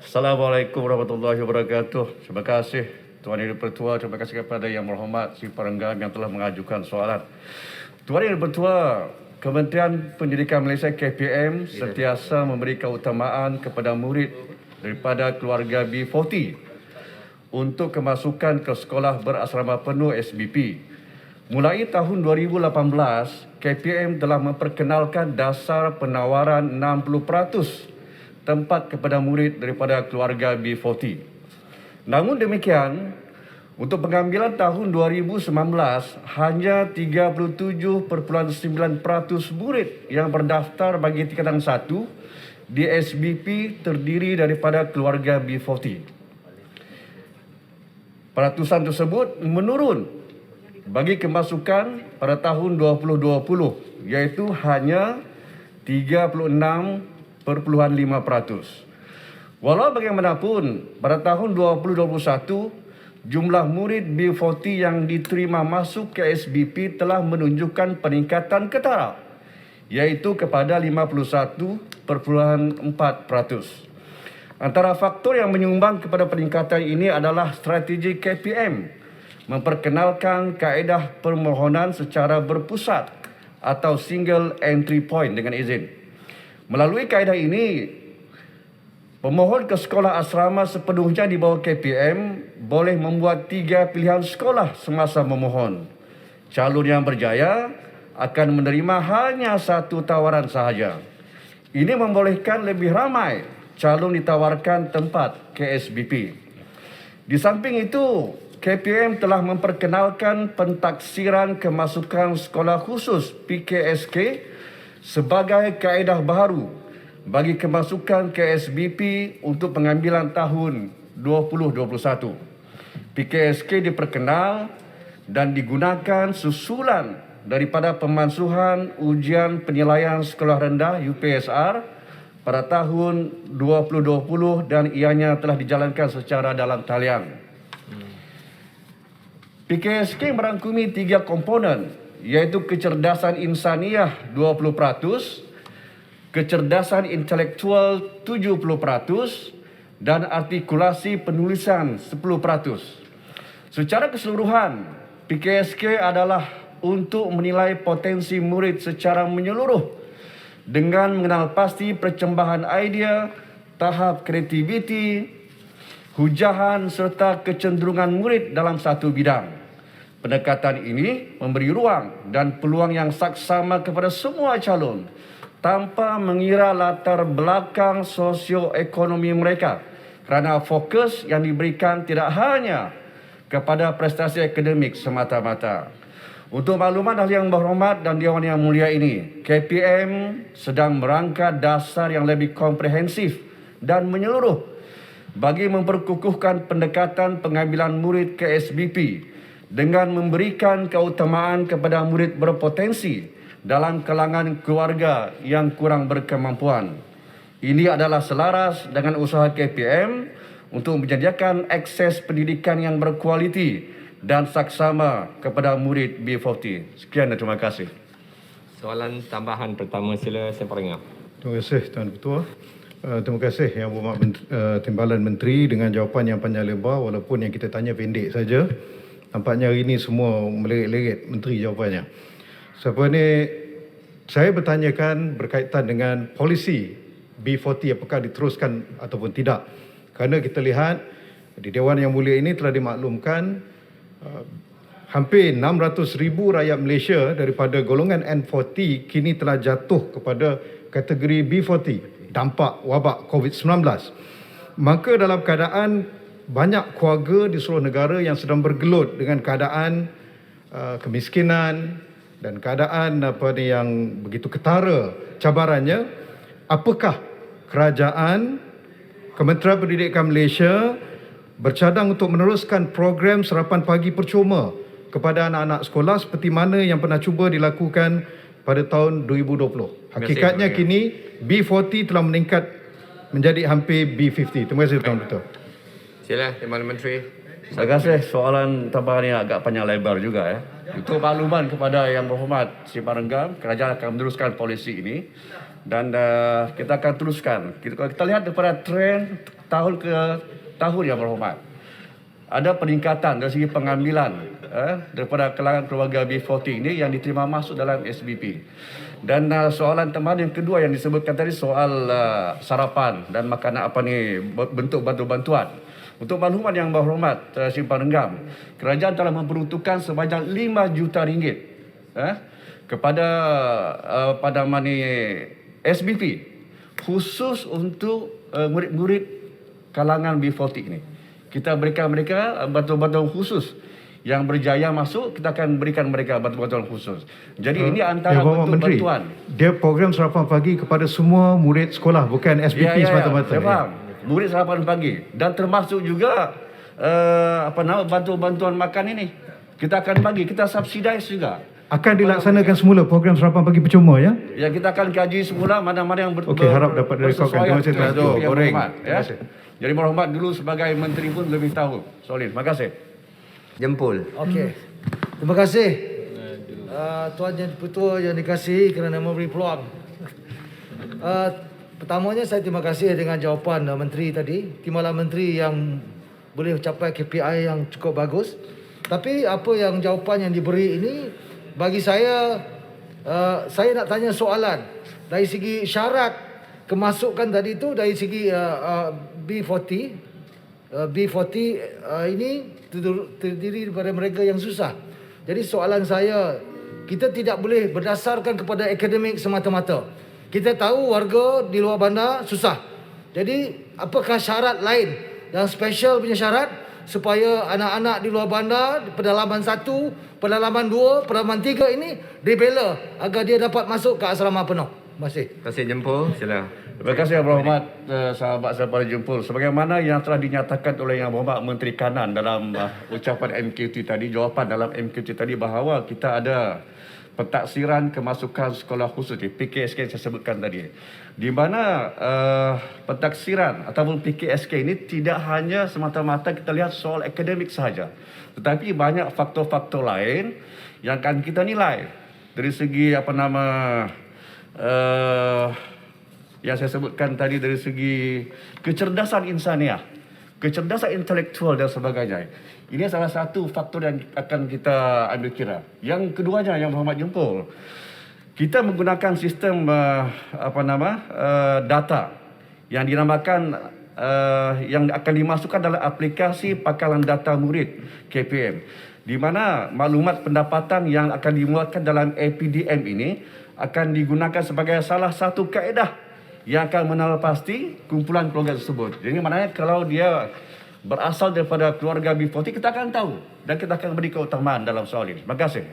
Assalamualaikum warahmatullahi wabarakatuh. Terima kasih Tuan Yang Dipertua, terima kasih kepada Yang Berhormat Si Parenggam yang telah mengajukan soalan. Tuan Yang Dipertua, Kementerian Pendidikan Malaysia KPM sentiasa memberi keutamaan kepada murid daripada keluarga B40 untuk kemasukan ke sekolah berasrama penuh SBP. Mulai tahun 2018, KPM telah memperkenalkan dasar penawaran 60% tempat kepada murid daripada keluarga B40. Namun demikian, untuk pengambilan tahun 2019, hanya 37.9% murid yang berdaftar bagi tingkatan 1 di SBP terdiri daripada keluarga B40. Peratusan tersebut menurun bagi kemasukan pada tahun 2020, iaitu hanya 36.5%. Walau bagaimanapun, pada tahun 2021, jumlah murid B40 yang diterima masuk ke SBP telah menunjukkan peningkatan ketara, iaitu kepada 51.4%. Antara faktor yang menyumbang kepada peningkatan ini adalah strategi KPM memperkenalkan kaedah permohonan secara berpusat atau single entry point dengan izin. Melalui kaedah ini, pemohon ke sekolah asrama sepenuhnya di bawah KPM boleh membuat 3 pilihan sekolah semasa memohon. Calon yang berjaya akan menerima hanya 1 tawaran sahaja. Ini membolehkan lebih ramai calon ditawarkan tempat ke SBP. Di samping itu, KPM telah memperkenalkan pentaksiran kemasukan sekolah khusus PKSK sebagai kaedah baru bagi kemasukan ke SBP untuk pengambilan tahun 2021. PKSK diperkenal dan digunakan susulan daripada pemansuhan ujian penilaian sekolah rendah UPSR pada tahun 2020 dan ianya telah dijalankan secara dalam talian. PKSK merangkumi 3 komponen, iaitu kecerdasan insaniah 20%, kecerdasan intelektual 70%, dan artikulasi penulisan 10%. Secara keseluruhan, PKSK adalah untuk menilai potensi murid secara menyeluruh dengan mengenal pasti percembahan idea, tahap kreativiti, hujahan serta kecenderungan murid dalam satu bidang. Pendekatan ini memberi ruang dan peluang yang saksama kepada semua calon tanpa mengira latar belakang sosioekonomi mereka, kerana fokus yang diberikan tidak hanya kepada prestasi akademik semata-mata. Untuk makluman ahli yang berhormat dan Dewan Yang Mulia ini, KPM sedang merangka dasar yang lebih komprehensif dan menyeluruh bagi memperkukuhkan pendekatan pengambilan murid ke SBP dengan memberikan keutamaan kepada murid berpotensi dalam kalangan keluarga yang kurang berkemampuan. Ini adalah selaras dengan usaha KPM untuk menyediakan akses pendidikan yang berkualiti dan saksama kepada murid B40. Sekian dan terima kasih. Soalan tambahan pertama, sila Sen Parenggam. Terima kasih Tuan Ketua. Terima kasih Yang Berhormat Timbalan Menteri dengan jawapan yang panjang lebar, walaupun yang kita tanya pendek saja. Nampaknya hari ini semua melirik-lirik Menteri jawapannya. Sebab ini saya bertanyakan berkaitan dengan polisi B40 apakah diteruskan ataupun tidak. Kerana kita lihat di Dewan Yang Mulia ini telah dimaklumkan hampir 600,000 rakyat Malaysia daripada golongan N40 kini telah jatuh kepada kategori B40, dampak wabak COVID-19. Maka dalam keadaan banyak keluarga di seluruh negara yang sedang bergelut dengan keadaan kemiskinan dan keadaan yang begitu ketara cabarannya, apakah kerajaan, Kementerian Pendidikan Malaysia bercadang untuk meneruskan program sarapan pagi percuma kepada anak-anak sekolah seperti mana yang pernah cuba dilakukan pada tahun 2020. Hakikatnya kini B40 telah meningkat menjadi hampir B50. Terima kasih Tuan Ketua. Sila Timbalan Menteri. Terima kasih. Soalan tambahan yang agak panjang lebar juga ya. Untuk makluman kepada Yang Berhormat Simpang Renggam, kerajaan akan meneruskan polisi ini dan kita akan teruskan. Kalau kita lihat daripada trend tahun ke tahun Yang Berhormat, ada peningkatan dari segi pengambilan daripada kalangan keluarga B40 ini yang diterima masuk dalam SBP. Dan soalan tambahan yang kedua yang disebutkan tadi soal sarapan dan makanan bentuk bantuan. Untuk makluman Yang Berhormat Simpang Renggam, kerajaan telah memperuntukkan sebanyak 5 juta ringgit kepada SBP khusus untuk murid-murid kalangan B40 ini. Kita berikan mereka bantuan-bantuan khusus. Yang berjaya masuk, kita akan berikan mereka bantuan-bantuan khusus. Jadi ini antara bentuk Menteri, bantuan. dia program sarapan pagi kepada semua murid sekolah, bukan SBP semata-mata. Saya faham. Murid sarapan pagi dan termasuk juga bantuan-bantuan makan ini. Kita akan bagi, kita subsidize juga. Akan dilaksanakan semula program sarapan pagi percuma, ya? Ya, kita akan kaji semula mana-mana yang Okey, harap dapat direkodkan. Terima kasih, Tuan Dato'. Goreng. Ya. Jadi Berhormat dulu sebagai menteri pun lebih tahu. Solid. Terima kasih. Jempol. Okey. Terima kasih. Tuan Yang Ketua yang dikasihi kerana memberi peluang. Pertamanya saya terima kasih dengan jawapan Menteri tadi. Timbalan Menteri yang boleh capai KPI yang cukup bagus. Tapi apa yang jawapan yang diberi ini bagi saya nak tanya soalan dari segi syarat kemasukan tadi itu dari segi B40 ini terdiri daripada mereka yang susah. Jadi soalan saya, kita tidak boleh berdasarkan kepada akademik semata-mata. Kita tahu warga di luar bandar susah. Jadi apakah syarat lain yang special punya syarat supaya anak-anak di luar bandar pedalaman 1, pedalaman 2, pedalaman 3 ini dibela agar dia dapat masuk ke asrama penuh. Terima kasih. Terima kasih Jempol. Sila. Terima kasih Yang Berhormat sahabat saya pada jempol. Sebagaimana yang telah dinyatakan oleh Yang Berhormat Menteri Kanan dalam ucapan MQT tadi, jawapan dalam MQT tadi bahawa kita ada pentaksiran kemasukan sekolah khusus PKSK yang saya sebutkan tadi. Di mana pentaksiran ataupun PKSK ini tidak hanya semata-mata kita lihat soal akademik sahaja, tetapi banyak faktor-faktor lain yang akan kita nilai dari segi yang saya sebutkan tadi, dari segi kecerdasan insaniah, kecerdasan intelektual dan sebagainya. Ini salah satu faktor yang akan kita ambil kira. Yang keduanya, Yang Berhormat Jempol, kita menggunakan sistem data yang dinamakan yang akan dimasukkan dalam aplikasi pakalan data murid KPM, di mana maklumat pendapatan yang akan dimuatkan dalam APDM ini akan digunakan sebagai salah satu kaedah yang akan mengenal pasti kumpulan keluarga tersebut. Jadi maknanya kalau dia berasal daripada keluarga B40, kita akan tahu dan kita akan beri keutamaan dalam soal ini. Terima kasih.